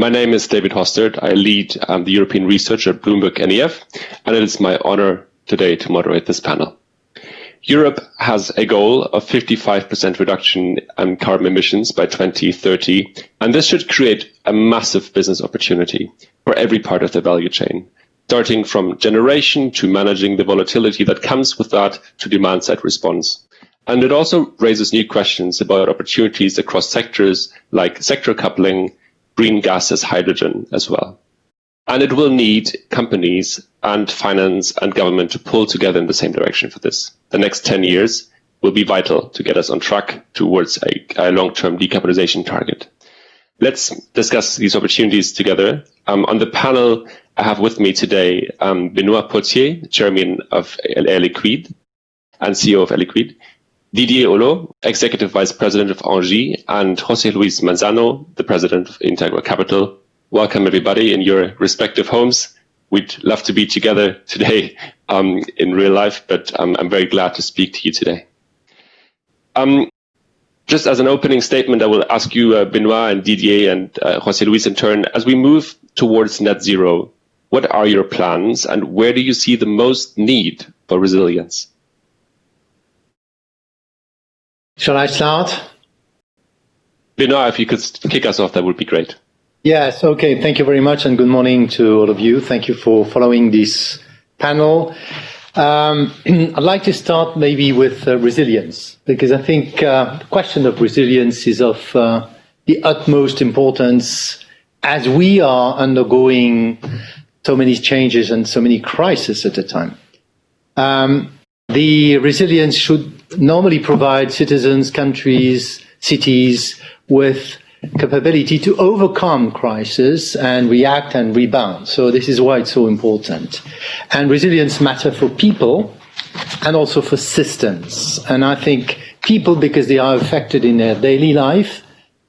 My name is David Hostert. I lead the European research at BloombergNEF, and it is my honor today to moderate this panel. Europe has a goal of 55% reduction in carbon emissions by 2030, and this should create a massive business opportunity for every part of the value chain, starting from generation to managing the volatility that comes with that to demand-side response. And it also raises new questions about opportunities across sectors like sector coupling, green gases, hydrogen as well. And it will need companies and finance and government to pull together in the same direction for this. The next 10 years will be vital to get us on track towards a long-term decarbonization target. Let's discuss these opportunities together. On the panel, I have with me today Benoit Potier, Chairman of Liquide and CEO of Liquide, Didier Holleaux, Executive Vice President of ENGIE, and José Luis Manzano, the President of Integra Capital. Welcome, everybody, in your respective homes. We'd love to be together today in real life, but I'm very glad to speak to you today. Just as an opening statement, I will ask you, Benoit and Didier and José Luis in turn, as we move towards net zero, what are your plans and where do you see the most need for resilience? Shall I start? Benoit, if you could kick us off, that would be great. Yes, okay. Thank you very much and good morning to all of you. Thank you for following this panel. I'd like to start maybe with resilience, because I think the question of resilience is of the utmost importance as we are undergoing so many changes and so many crises at a time. The resilience should normally provide citizens, countries, cities with capability to overcome crisis and react and rebound. So this is why it's so important. And resilience matters for people and also for systems. And I think people because they are affected in their daily life,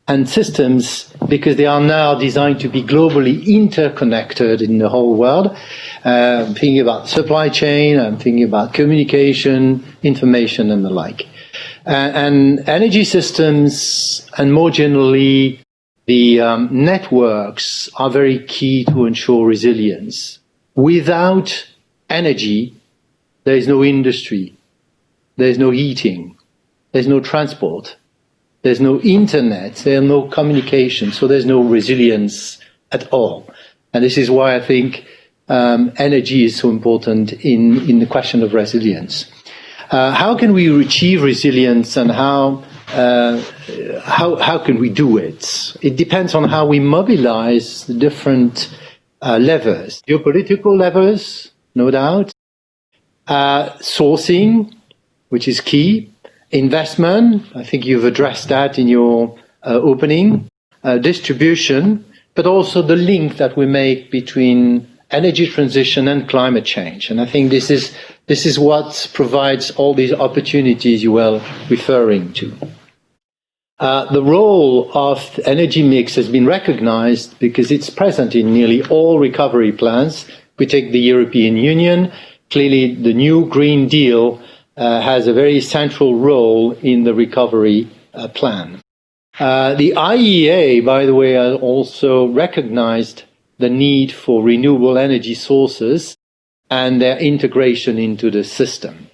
and systems because they are now designed to be globally interconnected in the whole world. I'm thinking about supply chain, I'm thinking about communication, information and the like. And energy systems and more generally the networks are very key to ensure resilience. Without energy, there is no industry, there is no heating, there's no transport, there's no internet, there's no communication, so there's no resilience at all. And this is why I think energy is so important in the question of resilience. How can we achieve resilience and how can we do it? It depends on how we mobilize the different levers. Geopolitical levers, no doubt. Sourcing, which is key. Investment, I think you've addressed that in your opening. Distribution, but also the link that we make between energy transition and climate change. And I think this is what provides all these opportunities you were referring to. The role of energy mix has been recognized because it's present in nearly all recovery plans. We take the European Union, clearly the new Green Deal has a very central role in the recovery plan. The IEA, by the way, has also recognized the need for renewable energy sources and their integration into the system.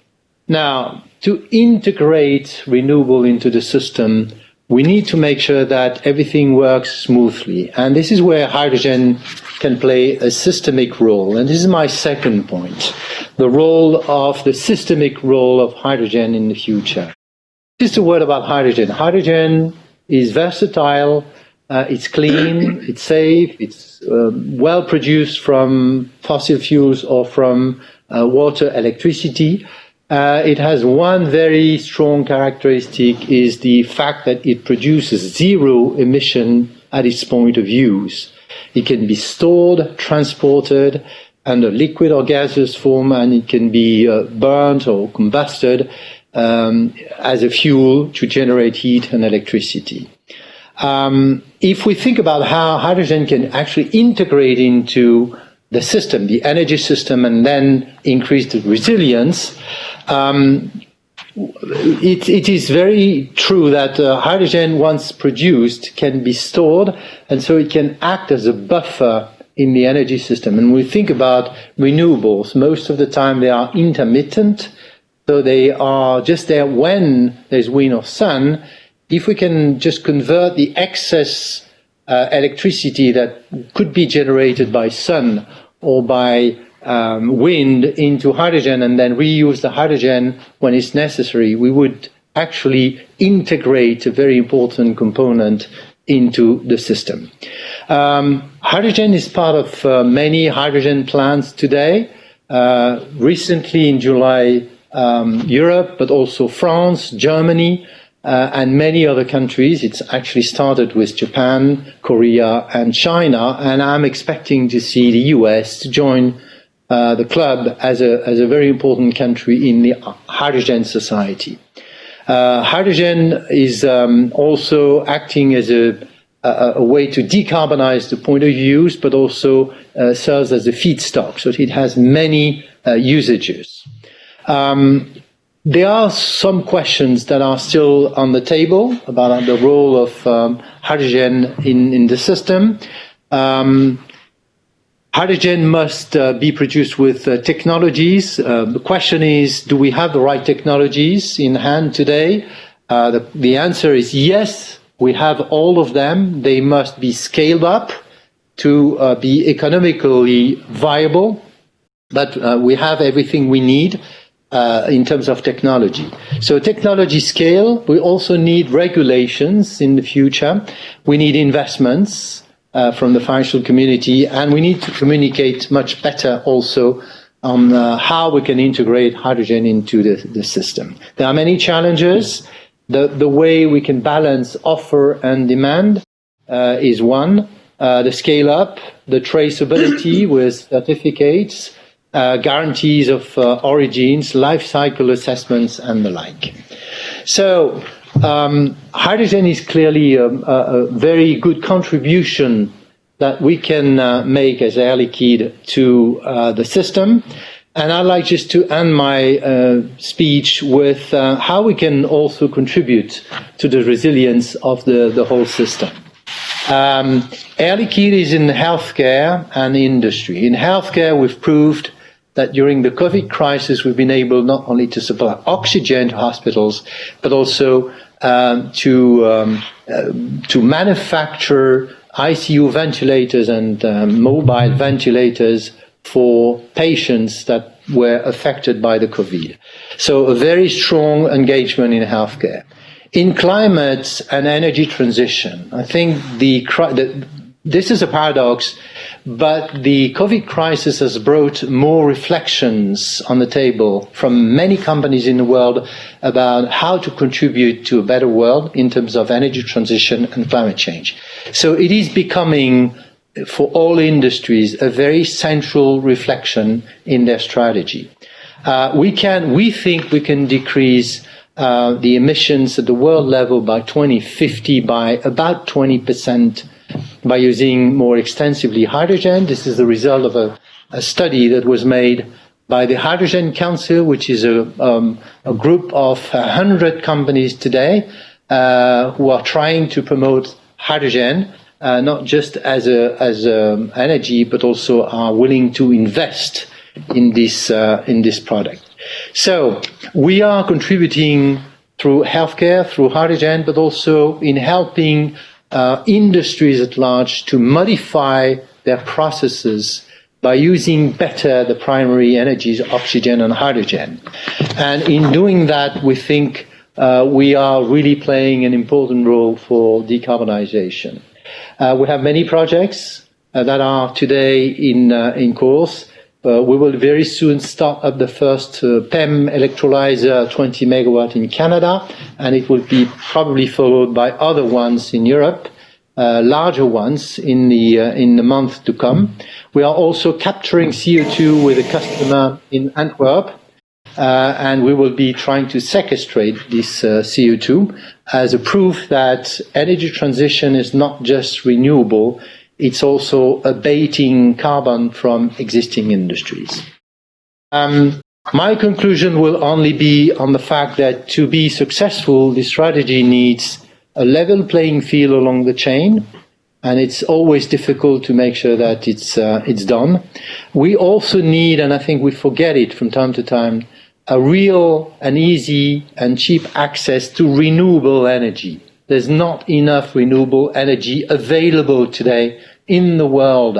Now, to integrate renewable into the system, we need to make sure that everything works smoothly. And this is where hydrogen can play a systemic role. And this is my second point, the role of the systemic role of hydrogen in the future. Just a word about hydrogen. Hydrogen is versatile, it's clean, it's safe, it's well produced from fossil fuels or from water, electricity. It has one very strong characteristic, is the fact that it produces zero emission at its point of use. It can be stored, transported under liquid or gaseous form, and it can be burnt or combusted as a fuel to generate heat and electricity. If we think about how hydrogen can actually integrate into the system, the energy system, and then increase the resilience, it is very true that hydrogen, once produced, can be stored, and so it can act as a buffer in the energy system. And we think about renewables. Most of the time they are intermittent, so they are just there when there's wind or sun. If we can just convert the excess electricity that could be generated by sun or by wind into hydrogen and then reuse the hydrogen when it's necessary, we would actually integrate a very important component into the system. Hydrogen is part of many hydrogen plants today. Recently in July, Europe, but also France, Germany, and many other countries. It's actually started with Japan, Korea, and China, and I'm expecting to see the US to join the club as a very important country in the hydrogen society. Hydrogen is also acting as a way to decarbonize the point of use, but also serves as a feedstock, so it has many usages. There are some questions that are still on the table about the role of hydrogen in the system. Hydrogen must be produced with technologies. The question is, do we have the right technologies in hand today? The answer is yes, we have all of them. They must be scaled up to be economically viable, but we have everything we need in terms of technology. So technology scale, we also need regulations in the future. We need investments from the financial community, and we need to communicate much better also on how we can integrate hydrogen into the system. There are many challenges. The way we can balance offer and demand is one. The scale up, the traceability with certificates, guarantees of origins, life cycle assessments, and the like. So hydrogen is clearly a very good contribution that we can make as Air Liquide to the system. And I'd like just to end my speech with how we can also contribute to the resilience of the whole system. Air Liquide is in healthcare and industry. In healthcare, we've proved that during the COVID crisis, we've been able not only to supply oxygen to hospitals, but also to manufacture ICU ventilators and mobile ventilators for patients that were affected by the COVID. So a very strong engagement in healthcare. In climate and energy transition, I think this is a paradox, but the COVID crisis has brought more reflections on the table from many companies in the world about how to contribute to a better world in terms of energy transition and climate change. So it is becoming, for all industries, a very central reflection in their strategy. We think we can decrease the emissions at the world level by 2050 by about 20%. By using more extensively hydrogen. This is the result of a study that was made by the Hydrogen Council, which is a group of 100 companies today who are trying to promote hydrogen, not just as energy, but also are willing to invest in this product. So we are contributing through healthcare, through hydrogen, but also in helping industries at large to modify their processes by using better the primary energies, oxygen and hydrogen. And in doing that, we think we are really playing an important role for decarbonization. We have many projects that are today in course. We will very soon start up the first PEM electrolyzer 20 megawatt in Canada, and it will be probably followed by other ones in Europe, larger ones in the month to come. We are also capturing CO2 with a customer in Antwerp, and we will be trying to sequestrate this CO2 as a proof that energy transition is not just renewable, it's also abating carbon from existing industries. My conclusion will only be on the fact that to be successful, this strategy needs a level playing field along the chain, and it's always difficult to make sure that it's done. We also need, and I think we forget it from time to time, a real and easy and cheap access to renewable energy. There's not enough renewable energy available today in the world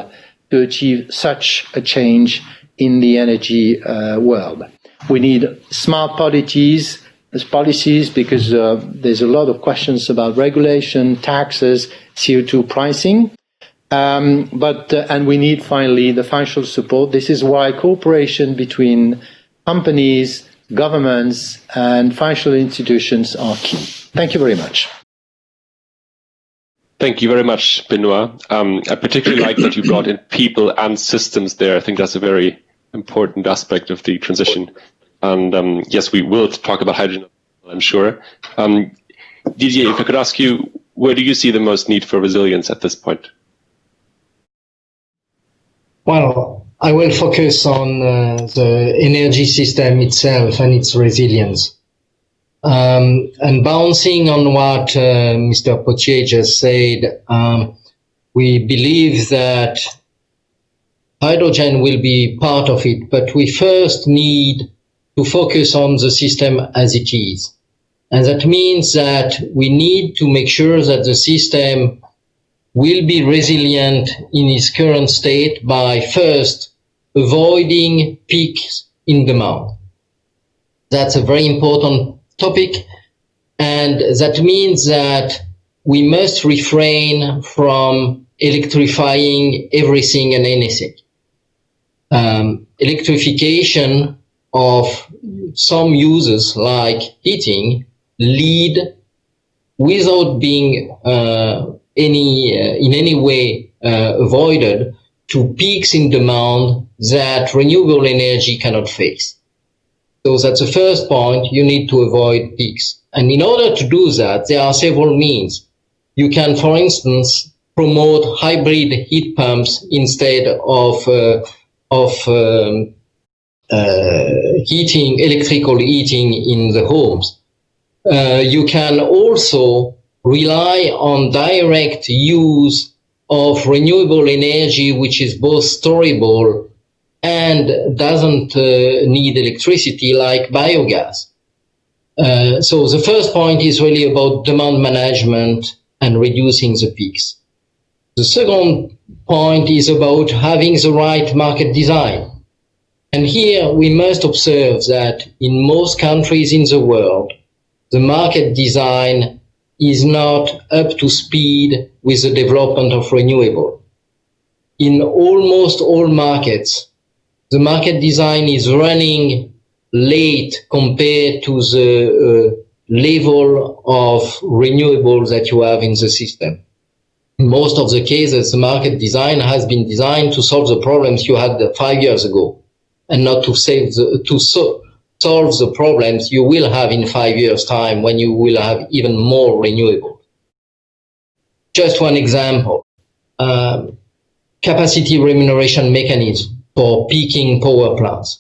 to achieve such a change in the energy world. We need smart policies because there's a lot of questions about regulation, taxes, CO2 pricing, and we need finally the financial support. This is why cooperation between companies, governments, and financial institutions are key. Thank you very much. Thank you very much, Benoit. I particularly like that you brought in people and systems there. I think that's a very important aspect of the transition. And yes, we will talk about hydrogen, I'm sure. Didier, if I could ask you, where do you see the most need for resilience at this point? Well, I will focus on the energy system itself and its resilience. And bouncing on what Mr. Potier just said, we believe that hydrogen will be part of it, but we first need to focus on the system as it is. And that means that we need to make sure that the system will be resilient in its current state by first avoiding peaks in demand. That's a very important topic, and that means that we must refrain from electrifying everything and anything. Electrification of some uses like heating lead, without being in any way avoided, to peaks in demand that renewable energy cannot face. So that's the first point. You need to avoid peaks. And in order to do that, there are several means. You can, for instance, promote hybrid heat pumps instead of electrical heating in the homes. You can also rely on direct use of renewable energy, which is both storable and doesn't need electricity, like biogas. So the first point is really about demand management and reducing the peaks. The second point is about having the right market design. And here we must observe that in most countries in the world, the market design is not up to speed with the development of renewable. In almost all markets, the market design is running late compared to the level of renewables that you have in the system. In most of the cases, the market design has been designed to solve the problems you had 5 years ago, and not to solve the problems you will have in 5 years' time when you will have even more renewable. Just one example, capacity remuneration mechanism for peaking power plants.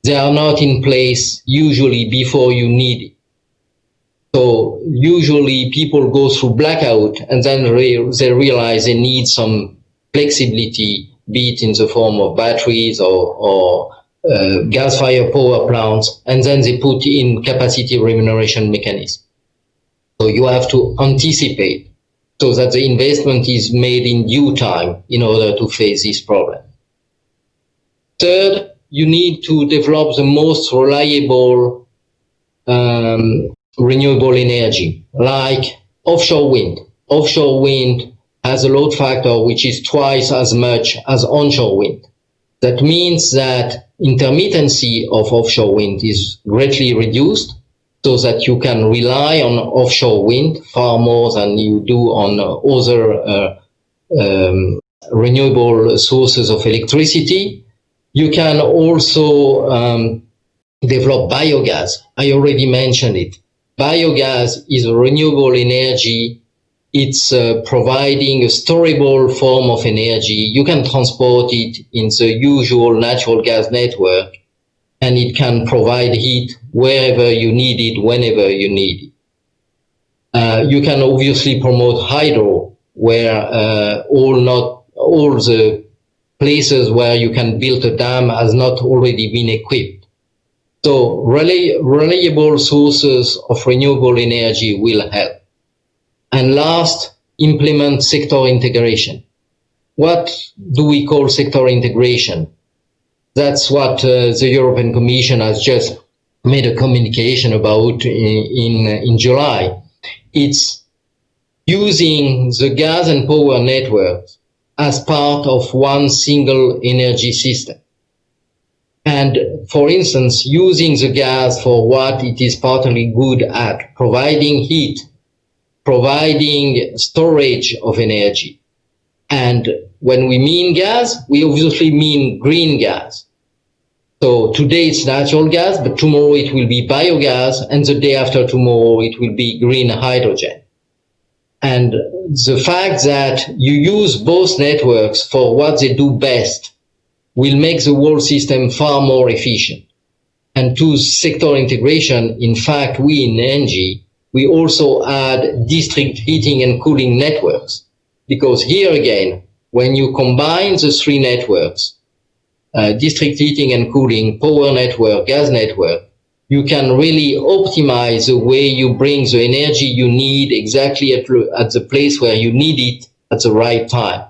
They are not in place usually before you need it. So usually people go through blackout and then they realize they need some flexibility, be it in the form of batteries or gas-fired power plants, and then they put in capacity remuneration mechanism. So you have to anticipate so that the investment is made in due time in order to face this problem. Third, you need to develop the most reliable renewable energy, like offshore wind. Offshore wind has a load factor which is twice as much as onshore wind. That means that intermittency of offshore wind is greatly reduced, so that you can rely on offshore wind far more than you do on other renewable sources of electricity. You can also develop biogas. I already mentioned it. Biogas is a renewable energy. It's providing a storable form of energy. You can transport it in the usual natural gas network. and it can provide heat wherever you need it, whenever you need it. You can obviously promote hydro, where all the places where you can build a dam has not already been equipped. So reliable sources of renewable energy will help. And last, implement sector integration. What do we call sector integration? That's what the European Commission has just made a communication about in July. It's using the gas and power networks as part of one single energy system. And for instance, using the gas for what it is partly good at, providing heat, providing storage of energy. And when we mean gas, we obviously mean green gas. So today it's natural gas, but tomorrow it will be biogas, and the day after tomorrow it will be green hydrogen. And the fact that you use both networks for what they do best will make the whole system far more efficient. And to sector integration, in fact, we in ENGIE, we also add district heating and cooling networks. Because here again, when you combine the three networks, district heating and cooling, power network, gas network, you can really optimize the way you bring the energy you need exactly at the place where you need it at the right time.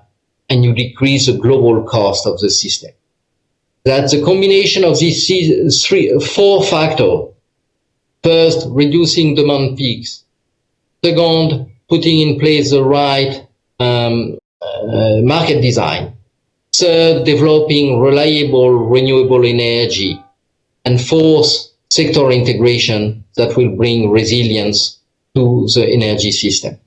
And you decrease the global cost of the system. That's a combination of these four factors. First, reducing demand peaks. Second, putting in place the right market design. Third, developing reliable renewable energy. And fourth, sector integration that will bring resilience to the energy system.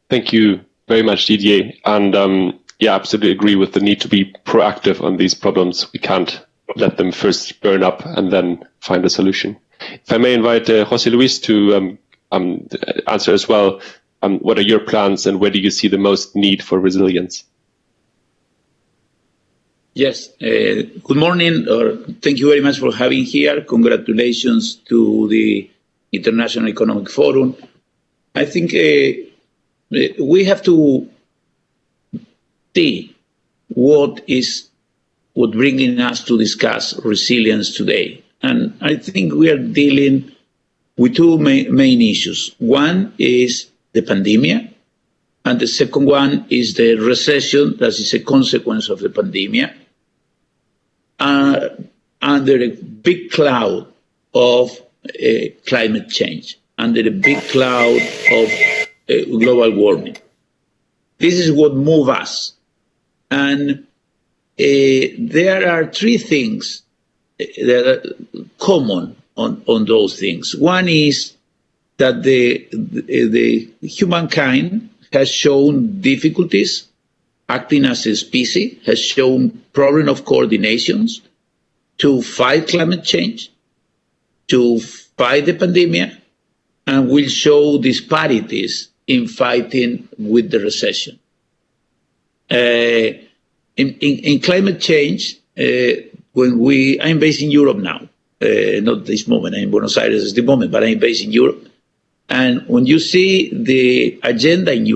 Thank you very much, Didier. And yeah, absolutely agree with the need to be proactive on these problems. We can't let them first burn up and then find a solution. If I may invite José Luis to answer as well, what are your plans and where do you see the most need for resilience? Yes, good morning, or thank you very much for having here. Congratulations to the International Economic Forum. I think we have to see what bringing us to discuss resilience today. And I think we are dealing with two main issues. One is the pandemic, and the second one is the recession that is a consequence of the pandemic, under a big cloud of climate change, under a big cloud of global warming. This is what moves us. And there are three things that are common on those things. One is that the humankind has shown difficulties acting as a species, has shown problem of coordinations to fight climate change, to fight the pandemic, and will show disparities in fighting with the recession. In climate change, I'm based in Europe now, not this moment, I'm in Buenos Aires at the moment, but I'm based in Europe. And when you see the agenda in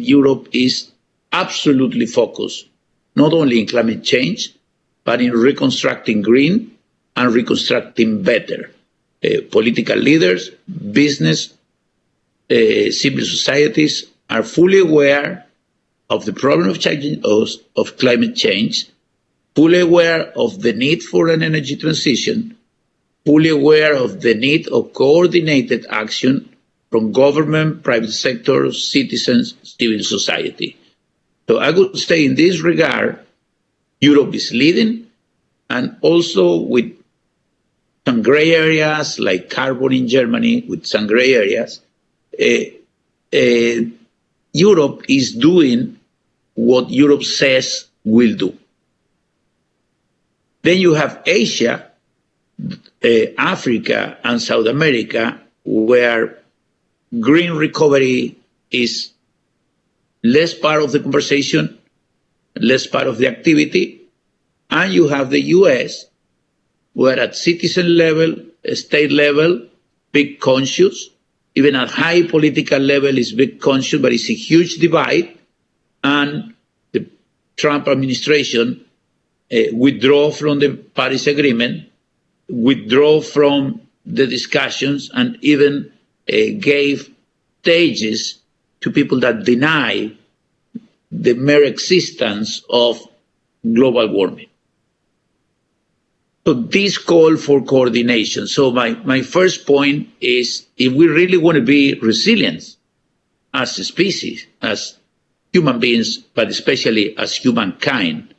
Europe is absolutely focused, not only in climate change, but in reconstructing green and reconstructing better. Political leaders, business, civil societies are fully aware of the problem of climate change, fully aware of the need for an energy transition, fully aware of the need of coordinated action from government, private sector, citizens, civil society. So I would say in this regard, Europe is leading, and also with some gray areas like carbon in Germany, with some gray areas, Europe is doing what Europe says will do. Then you have Asia, Africa, and South America, where green recovery is less part of the conversation. less part of the activity. And you have the US, where at citizen level, state level, big conscious, even at high political level is big conscious, but it's a huge divide. And the Trump administration withdraw from the Paris Agreement, withdraw from the discussions, and even gave stages to people that deny the mere existence of global warming. So this call for coordination. So my first point is, if we really want to be resilient as a species, as human beings, but especially as humankind,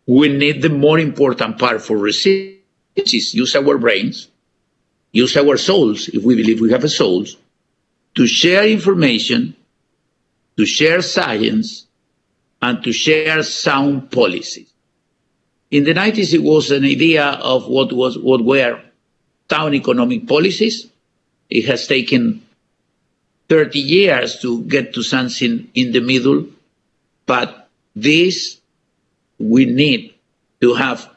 we need the more important part for resilience, which is use our brains, use our souls, if we believe we have a soul, to share information, to share science, and to share sound policies. In the 90s, it was an idea of what were sound economic policies. It has taken 30 years to get to something in the middle, but this, we need to have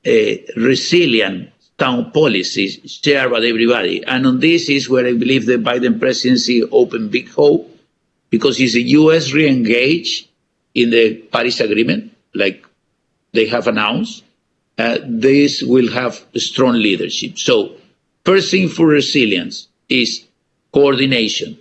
a resilient sound policies shared by everybody. And on this is where I believe the Biden presidency opened big hope, because if the US re-engage in the Paris Agreement, like they have announced, this will have strong leadership. So first thing for resilience is coordination,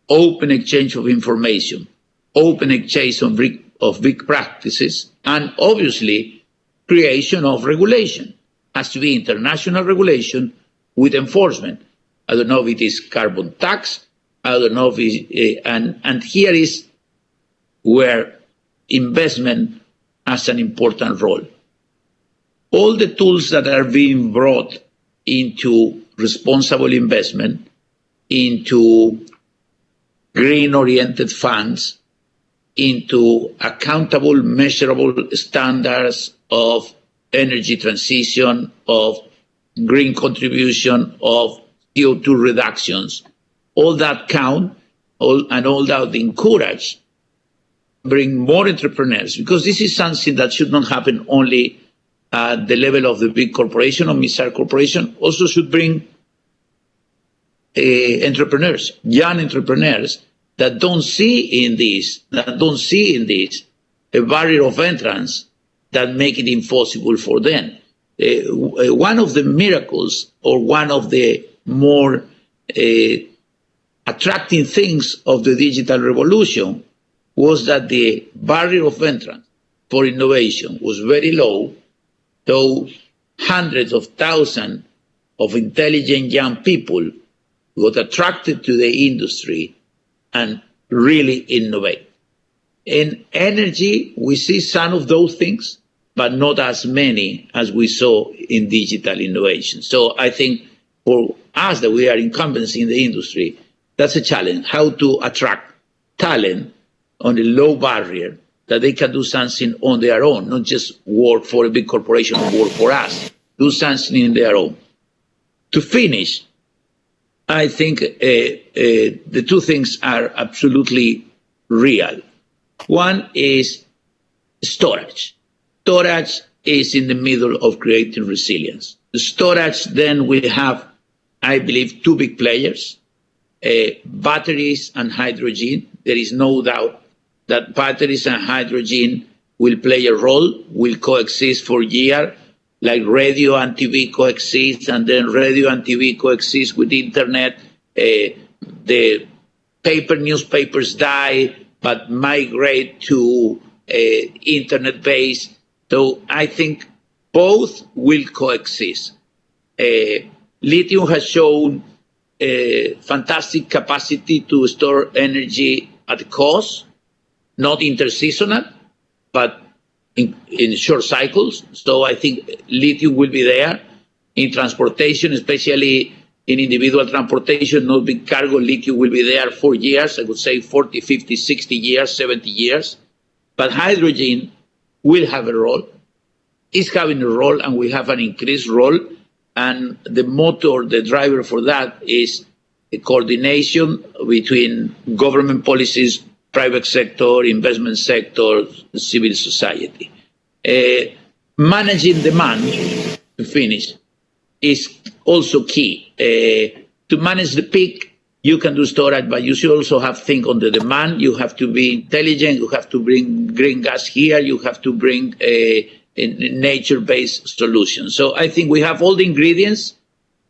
open exchange of information, open exchange of big practices, and obviously creation of regulation. Has to be international regulation with enforcement. I don't know if it is carbon tax, I don't know if it, and here is where investment has an important role. All the tools that are being brought into responsible investment, into green-oriented funds, into accountable, measurable standards of energy transition, of green contribution, of CO2 reductions, all that count, and all that encourage, bring more entrepreneurs, because this is something that should not happen only at the level of the big corporation or mid-sized corporation, also should bring entrepreneurs, young entrepreneurs that don't see in this a barrier of entrance that make it impossible for them. One of the miracles, or one of the more attracting things of the digital revolution, was that the barrier of entrance for innovation was very low, so hundreds of thousands of intelligent young people got attracted to the industry and really innovate. In energy, we see some of those things, but not as many as we saw in digital innovation. So I think for us that we are incumbents in the industry, that's a challenge, how to attract talent on a low barrier that they can do something on their own, not just work for a big corporation or work for us, do something in their own. To finish, I think the two things are absolutely real. One is storage. Storage is in the middle of creating resilience. The storage, then we have, I believe, two big players, batteries and hydrogen. There is no doubt that batteries and hydrogen will play a role, will coexist for years, like radio and TV coexist, and then radio and TV coexist with internet. The newspapers die, but migrate to internet-based. So I think both will coexist. Lithium has shown fantastic capacity to store energy at cost, not interseasonal, but in short cycles. So I think lithium will be there. In transportation, especially in individual transportation, not big cargo, lithium will be there for years. I would say 40, 50, 60 years, 70 years. But hydrogen will have a role, is having a role, and will have an increased role. And the motor, the driver for that is a coordination between government policies, private sector, investment sector, civil society. Managing demand, to finish, is also key. To manage the peak, you can do storage, but you should also have think on the demand. You have to be intelligent. You have to bring green gas here. You have to bring a nature-based solution. So I think we have all the ingredients.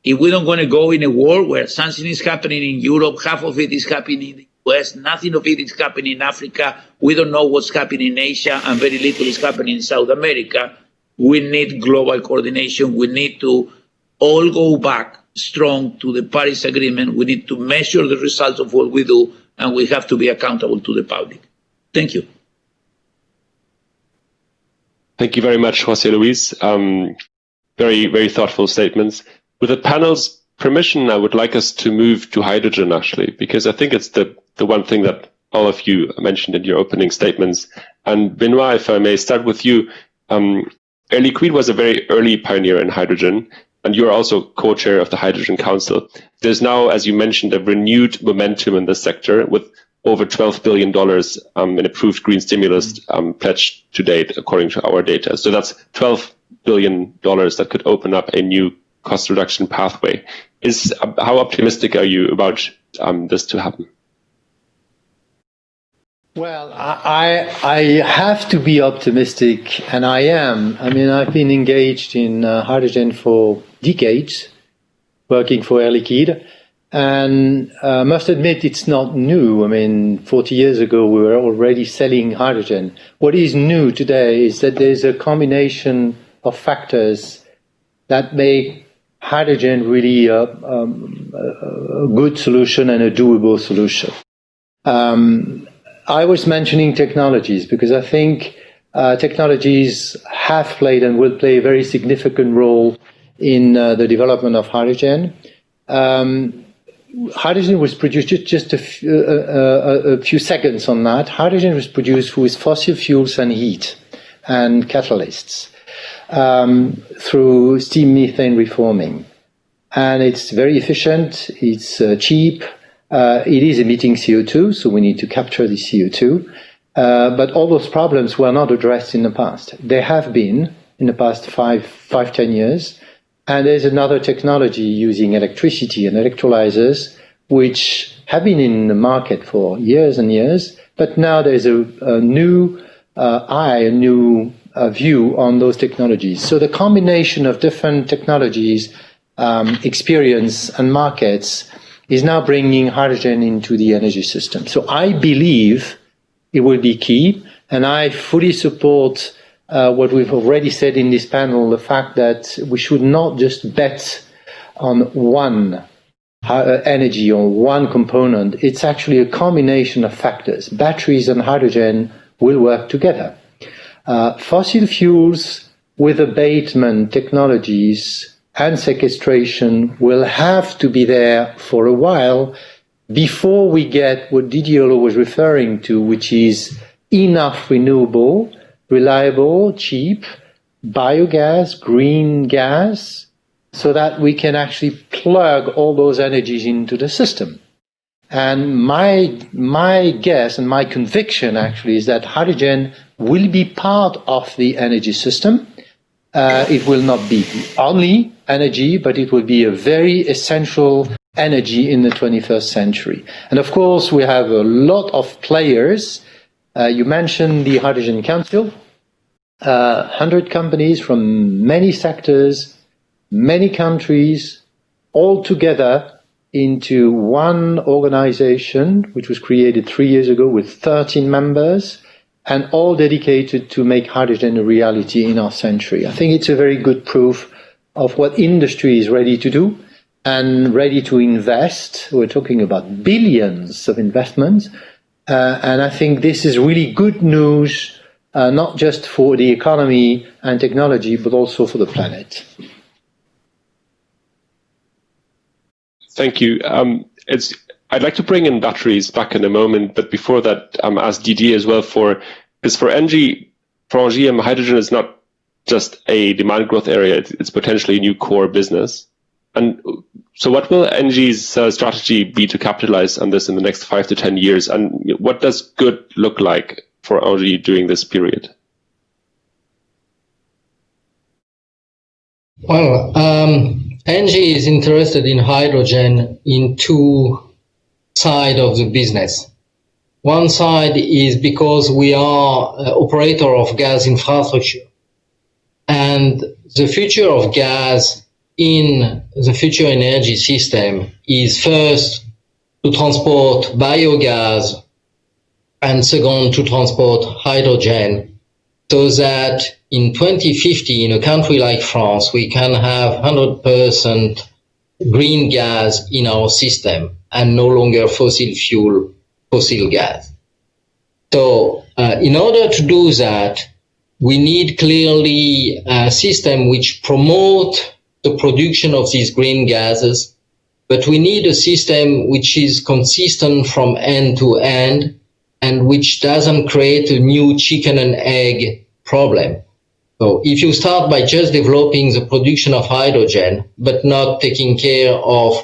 If we don't want to go in a world where something is happening in Europe, half of it is happening in the US, nothing of it is happening in Africa, we don't know what's happening in Asia, and very little is happening in South America, we need global coordination. We need to all go back strong to the Paris Agreement. We need to measure the results of what we do, and we have to be accountable to the public. Thank you. Thank you very much, José Luis. Very, very thoughtful statements. With the panel's permission, I would like us to move to hydrogen, actually, because I think it's the one thing that all of you mentioned in your opening statements. And Benoit, if I may start with you, Liquide was a very early pioneer in hydrogen, and you're also co-chair of the Hydrogen Council. There's now, as you mentioned, a renewed momentum in the sector with over $12 billion in approved green stimulus pledged to date, according to our data. So that's $12 billion that could open up a new cost reduction pathway. How optimistic are you about this to happen? Well, I have to be optimistic, and I am. I mean, I've been engaged in hydrogen for decades, working for Air Liquide, and I must admit it's not new. I mean, 40 years ago, we were already selling hydrogen. What is new today is that there's a combination of factors that make hydrogen really a good solution and a doable solution. I was mentioning technologies because I think technologies have played and will play a very significant role in the development of hydrogen. Hydrogen was produced, just a few seconds on that. Hydrogen was produced with fossil fuels and heat and catalysts through steam methane reforming. And it's very efficient, it's cheap. It is emitting CO2, so we need to capture the CO2. But all those problems were not addressed in the past. They have been in the past 5-10 years. And there's another technology using electricity and electrolyzers, which have been in the market for years and years. But now there's a new view on those technologies. So the combination of different technologies, experience and markets is now bringing hydrogen into the energy system. So I believe it will be key, and I fully support what we've already said in this panel, the fact that we should not just bet on one energy or one component. It's actually a combination of factors. Batteries and hydrogen will work together. Fossil fuels with abatement technologies and sequestration will have to be there for a while before we get what Didier was referring to, which is enough renewable, reliable, cheap biogas, green gas, so that we can actually plug all those energies into the system. And my guess and my conviction actually is that hydrogen will be part of the energy system. It will not be the only energy, but it will be a very essential energy in the 21st century. And of course, we have a lot of players. You mentioned the Hydrogen Council, 100 companies from many sectors, many countries, all together into one organization, which was created 3 years ago with 13 members, and all dedicated to make hydrogen a reality in our century. I think it's a very good proof of what industry is ready to do and ready to invest. We're talking about billions of investments. And I think this is really good news, not just for the economy and technology, but also for the planet. Thank you. I'd like to bring in batteries back in a moment, but before that, ask Didier as well because for ENGIE, hydrogen is not just a demand growth area, it's potentially a new core business. And so what will ENGIE's strategy be to capitalize on this in the next 5 to 10 years? And what does good look like for ENGIE during this period? Well, ENGIE is interested in hydrogen in two sides of the business. One side is because we are operator of gas infrastructure, and the future of gas in the future energy system is first to transport biogas and second to transport hydrogen, so that in 2050 in a country like France we can have 100% green gas in our system and no longer fossil gas. So in order to do that, we need clearly a system which promote the production of these green gases, but we need a system which is consistent from end to end and which doesn't create a new chicken and egg problem. So if you start by just developing the production of hydrogen, but not taking care of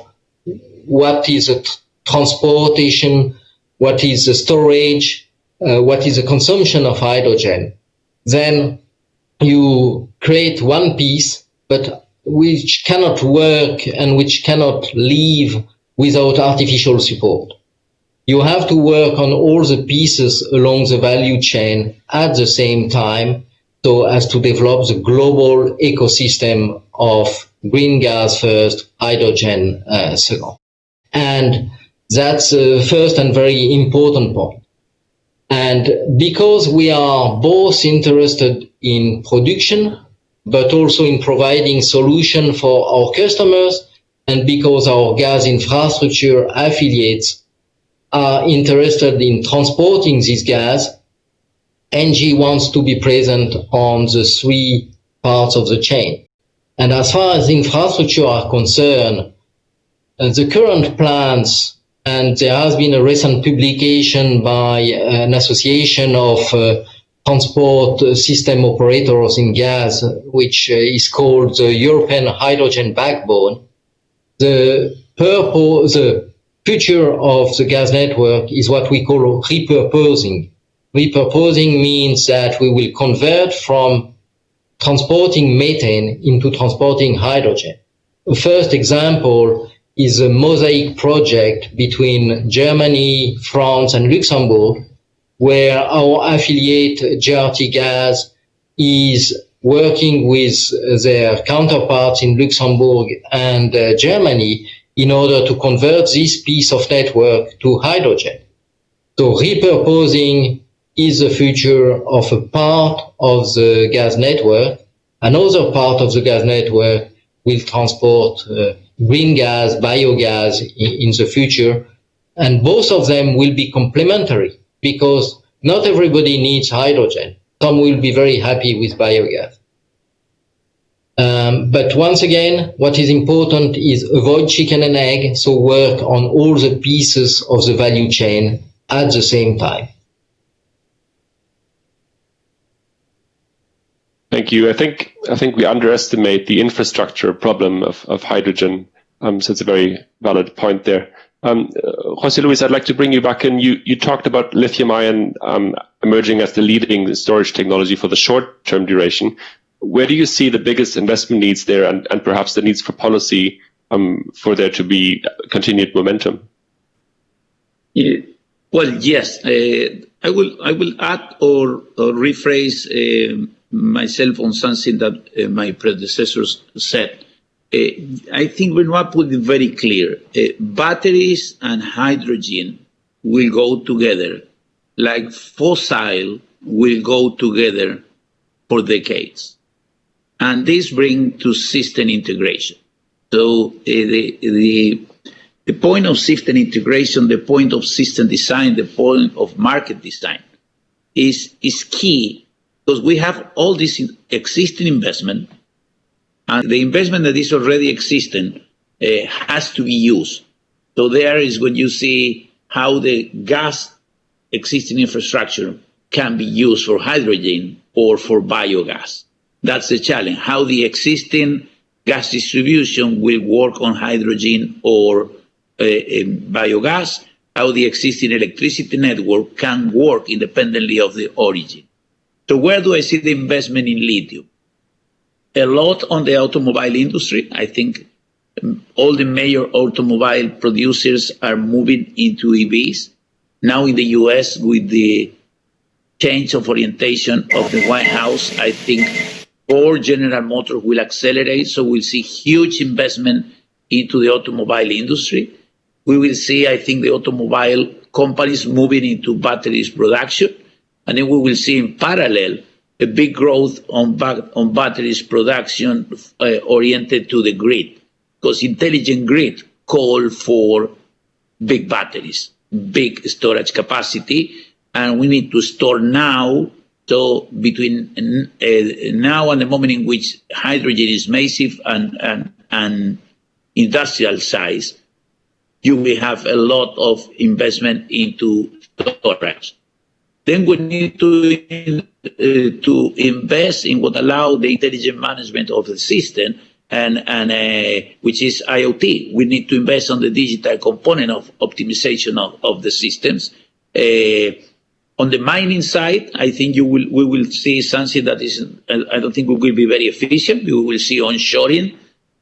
what is the transportation, what is the storage, what is the consumption of hydrogen, then you create one piece, but which cannot work and which cannot live without artificial support. You have to work on all the pieces along the value chain at the same time, so as to develop the global ecosystem of green gas first, hydrogen second. And that's the first and very important point. And because we are both interested in production, but also in providing solution for our customers, and because our gas infrastructure affiliates are interested in transporting this gas, ENGIE wants to be present on the three parts of the chain. And as far as infrastructure are concerned, the current plans, and there has been a recent publication by an association of transport system operators in gas, which is called the European Hydrogen Backbone. The future of the gas network is what we call repurposing. Repurposing means that we will convert from transporting methane into transporting hydrogen. The first example is a mosaic project between Germany, France, and Luxembourg, where our affiliate GRT Gas is working with their counterparts in Luxembourg and Germany in order to convert this piece of network to hydrogen. So repurposing is the future of a part of the gas network. Another part of the gas network will transport green gas, biogas in the future, and both of them will be complementary, because not everybody needs hydrogen. Some will be very happy with biogas. But once again, what is important is avoid chicken and egg, so work on all the pieces of the value chain at the same time. Thank you. I think we underestimate the infrastructure problem of hydrogen. So it's a very valid point there. José Luis, I'd like to bring you back in. You talked about lithium-ion emerging as the leading storage technology for the short-term duration. Where do you see the biggest investment needs there, and perhaps the needs for policy for there to be continued momentum? Yeah. Well, yes. I will add or rephrase myself on something that my predecessors said. I think Benoit put it very clear. Batteries and hydrogen will go together like fossil will go together for decades. And this brings to system integration. So the point of system integration, the point of system design, the point of market design is key, because we have all this existing investment, and the investment that is already existing has to be used. So there is when you see how the gas existing infrastructure can be used for hydrogen or for biogas. That's the challenge, how the existing gas distribution will work on hydrogen or biogas, how the existing electricity network can work independently of the origin. So where do I see the investment in lithium? A lot on the automobile industry. I think all the major automobile producers are moving into EVs. Now in the US, with the change of orientation of the White House, I think Ford, General Motors will accelerate. So we'll see huge investment into the automobile industry. We will see, I think, the automobile companies moving into batteries production. And then we will see in parallel a big growth on batteries production oriented to the grid. Because intelligent grid call for big batteries, big storage capacity, and we need to store now. So between now and the moment in which hydrogen is massive and industrial size, you will have a lot of investment into storage. Then we need to invest in what allow the intelligent management of the system, and which is IoT. We need to invest on the digital component of optimization of the systems. On the mining side, I think we will see something that is, I don't think we will be very efficient. We will see onshoring.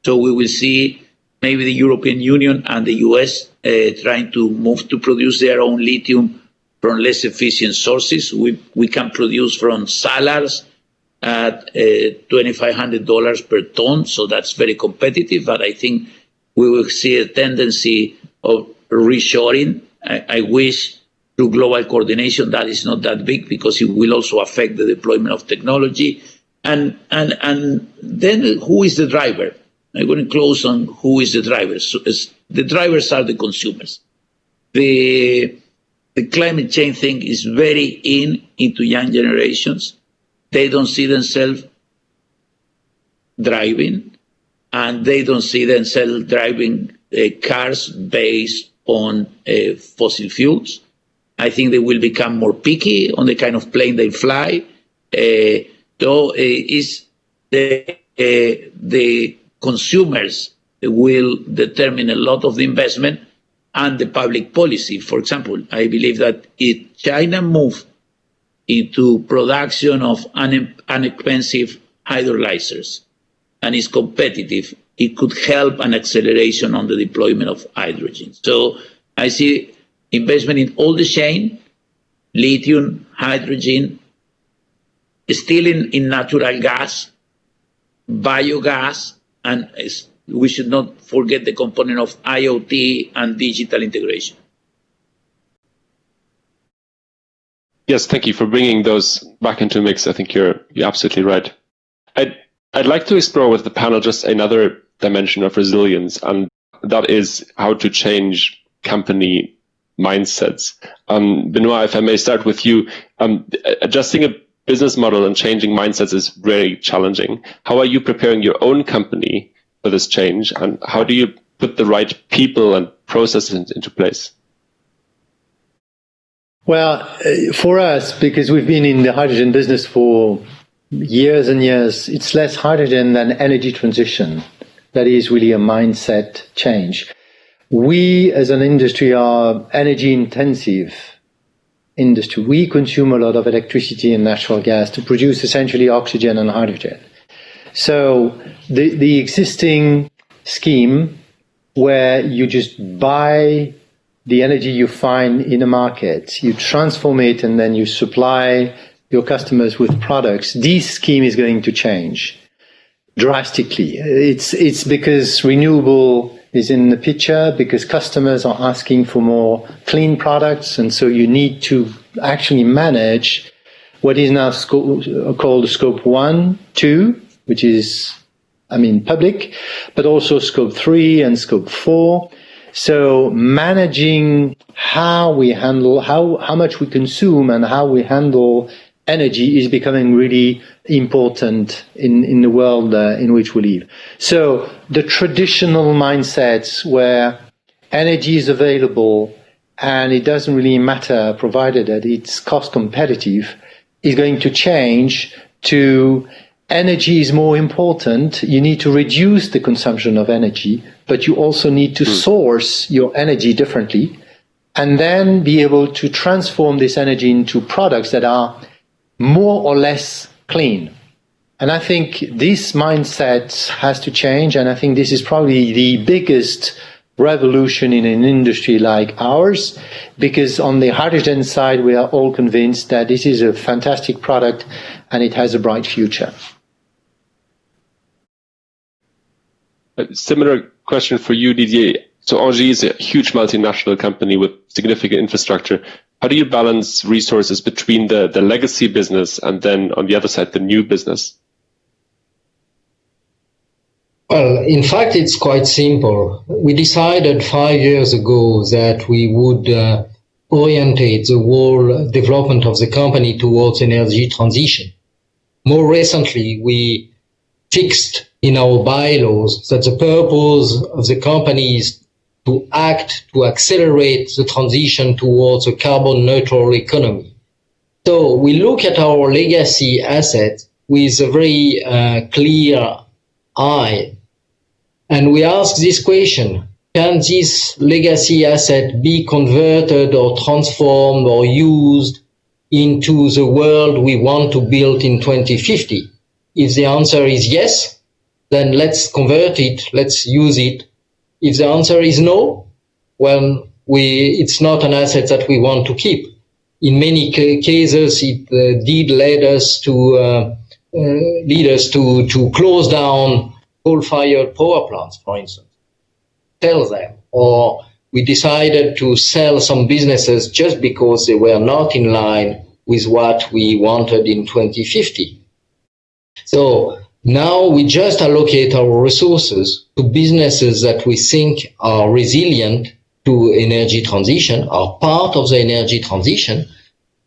So we will see maybe the European Union and the US trying to move to produce their own lithium from less efficient sources. We can produce from salars at $2,500 per ton, so that's very competitive. But I think we will see a tendency of reshoring. I wish through global coordination that is not that big, because it will also affect the deployment of technology. And then who is the driver? I'm going to close on who is the driver. So the drivers are the consumers. The climate change thing is very into young generations. They don't see themselves driving, and they don't see themselves driving cars based on fossil fuels. I think they will become more picky on the kind of plane they fly. Though is the consumers will determine a lot of the investment and the public policy. For example, I believe that if China moves into production of inexpensive hydrolyzers and is competitive, it could help an acceleration on the deployment of hydrogen. So I see investment in all the chain, lithium, hydrogen, still in natural gas, biogas, and we should not forget the component of IoT and digital integration. Yes, thank you for bringing those back into mix. I think you're absolutely right. I'd like to explore with the panel just another dimension of resilience, and that is how to change company mindsets. Benoit, if I may start with you, adjusting a business model and changing mindsets is very challenging. How are you preparing your own company for this change, and how do you put the right people and processes into place? Well, for us, because we've been in the hydrogen business for years and years, it's less hydrogen than energy transition. That is really a mindset change. We, as an industry, are energy intensive industry. We consume a lot of electricity and natural gas to produce essentially oxygen and hydrogen. So the existing scheme where you just buy the energy you find in a market, you transform it, and then you supply your customers with products, this scheme is going to change drastically. It's because renewable is in the picture, because customers are asking for more clean products, and so you need to actually manage what is now called Scope 1, 2, which is, public, but also Scope 3 and Scope 4. So managing how we handle, how much we consume and how we handle energy is becoming really important in the world in which we live. So the traditional mindsets where energy is available and it doesn't really matter provided that it's cost competitive is going to change to energy is more important. You need to reduce the consumption of energy, but you also need to source your energy differently and then be able to transform this energy into products that are more or less clean. And I think this mindset has to change, and I think this is probably the biggest revolution in an industry like ours, because on the hydrogen side, we are all convinced that this is a fantastic product and it has a bright future. A similar question for you, Didier. So ENGIE is a huge multinational company with significant infrastructure. How do you balance resources between the legacy business and then on the other side, the new business? Well, in fact, it's quite simple. We decided 5 years ago that we would orientate the whole development of the company towards energy transition. More recently, we fixed in our bylaws that the purpose of the company is to act to accelerate the transition towards a carbon neutral economy. So we look at our legacy assets with a very clear eye. And we ask this question, can this legacy asset be converted or transformed or used into the world we want to build in 2050? If the answer is yes, then let's convert it, let's use it. If the answer is no, well, it's not an asset that we want to keep. In many cases, it did lead us to close down coal-fired power plants, for instance, sell them, or we decided to sell some businesses just because they were not in line with what we wanted in 2050. So now we just allocate our resources to businesses that we think are resilient to energy transition, are part of the energy transition.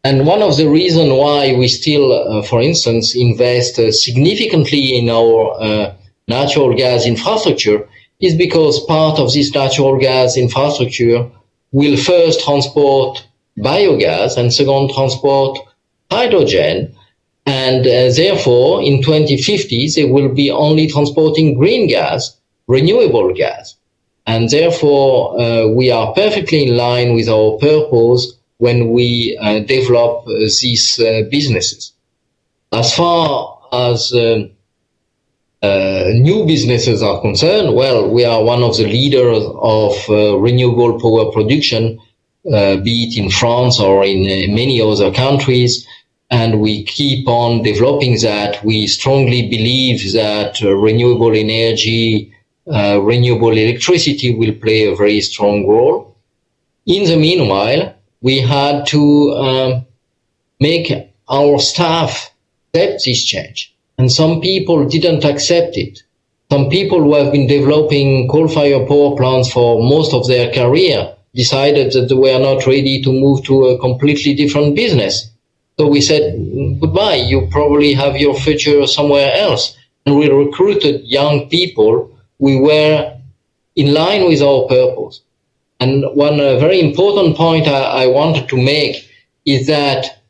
And one of the reasons why we still, for instance, invest significantly in our natural gas infrastructure is because part of this natural gas infrastructure will first transport biogas and second transport hydrogen. And therefore, in 2050, they will be only transporting green gas, renewable gas. And therefore, we are perfectly in line with our purpose when we develop these businesses. As far as new businesses are concerned, well, we are one of the leaders of renewable power production, be it in France or in many other countries, and we keep on developing that. We strongly believe that renewable energy, renewable electricity will play a very strong role. In the meanwhile, we had to make our staff accept this change. And some people didn't accept it. Some people who have been developing coal-fired power plants for most of their career decided that they were not ready to move to a completely different business. So we said, goodbye, you probably have your future somewhere else. And we recruited young people. We were in line with our purpose. And one very important point I wanted to make is that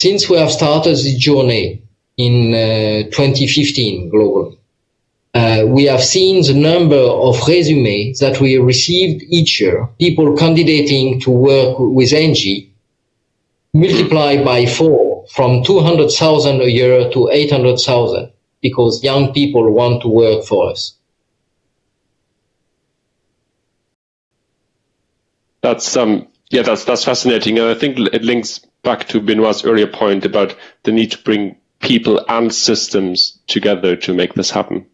since we have started this journey in 2015 globally, we have seen the number of resumes that we received each year, people candidating to work with ENGIE, multiplied by 4 from 200,000 a year to 800,000, because young people want to work for us. That's fascinating. And I think it links back to Benoit's earlier point about the need to bring people and systems together to make this happen.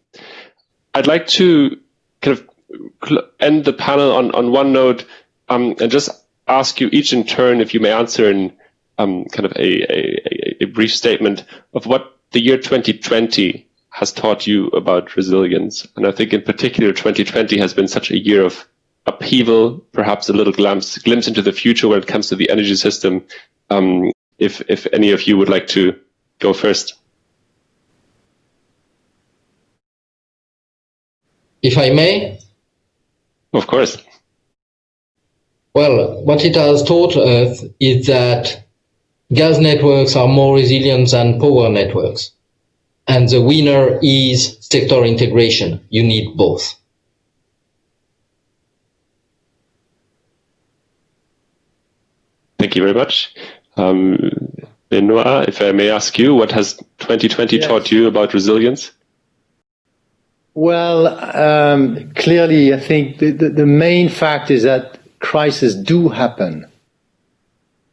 I'd like to kind of end the panel on one note and just ask you each in turn if you may answer in kind of a brief statement of what the year 2020 has taught you about resilience. And I think in particular 2020 has been such a year of upheaval, perhaps a little glimpse into the future when it comes to the energy system. If any of you would like to go first. If I may? Of course. Well, what it has taught us is that gas networks are more resilient than power networks. and the winner is sector integration. You need both. Thank you very much. Benoit, if I may ask you, what has 2020 taught you about resilience? Well, clearly, I think the main fact is that crises do happen.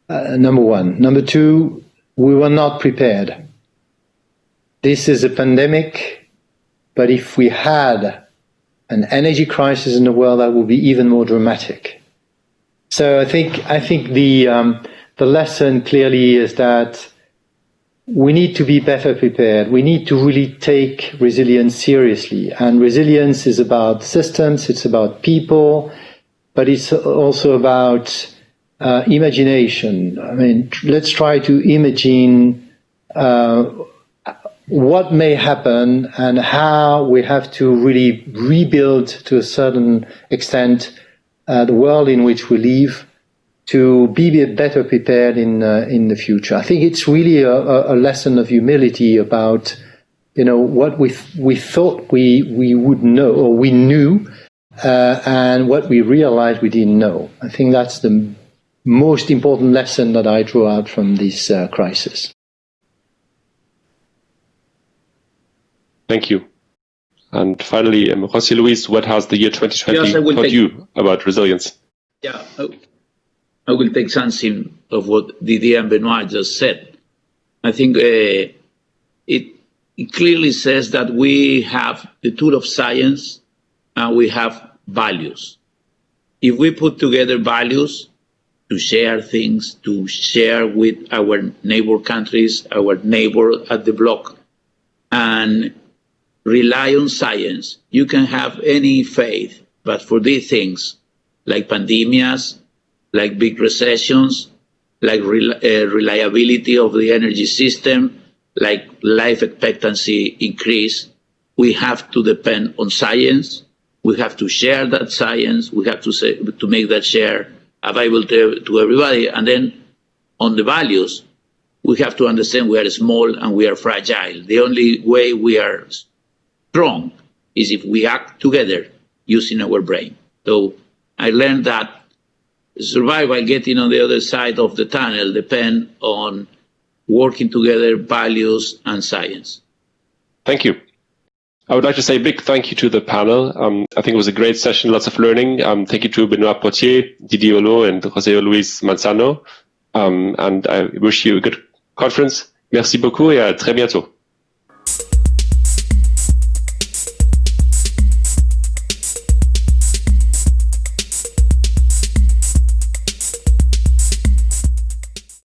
Number one. Number two, we were not prepared. This is a pandemic, but if we had an energy crisis in the world, that would be even more dramatic. So I think the lesson clearly is that we need to be better prepared. We need to really take resilience seriously. And resilience is about systems, it's about people, but it's also about imagination. I mean, let's try to imagine what may happen and how we have to really rebuild to a certain extent the world in which we live, to be better prepared in the future. I think it's really a lesson of humility about, what we thought we would know or we knew, and what we realized we didn't know. I think that's the most important lesson that I drew out from this crisis. Thank you. And finally, José Luis, what has the year 2020 taught you about resilience? Yeah, I will take something of what Didier and Benoit just said. I think it clearly says that we have the tool of science and we have values. If we put together values to share things, to share with our neighbor countries, our neighbor at the block, and rely on science, you can have any faith, but for these things, like pandemias, like big recessions, like reliability of the energy system, like life expectancy increase, we have to depend on science. We have to share that science. We have to make that share available to everybody. And then on the values, we have to understand we are small and we are fragile. The only way we are strong is if we act together using our brain. So I learned that survival, getting on the other side of the tunnel, depend on working together, values, and science. Thank you. I would like to say a big thank you to the panel. I think it was a great session, lots of learning. Thank you to Benoit Potier, Didier Holleaux, and José Luis Manzano. And I wish you a good conference. Merci beaucoup et à très bientôt.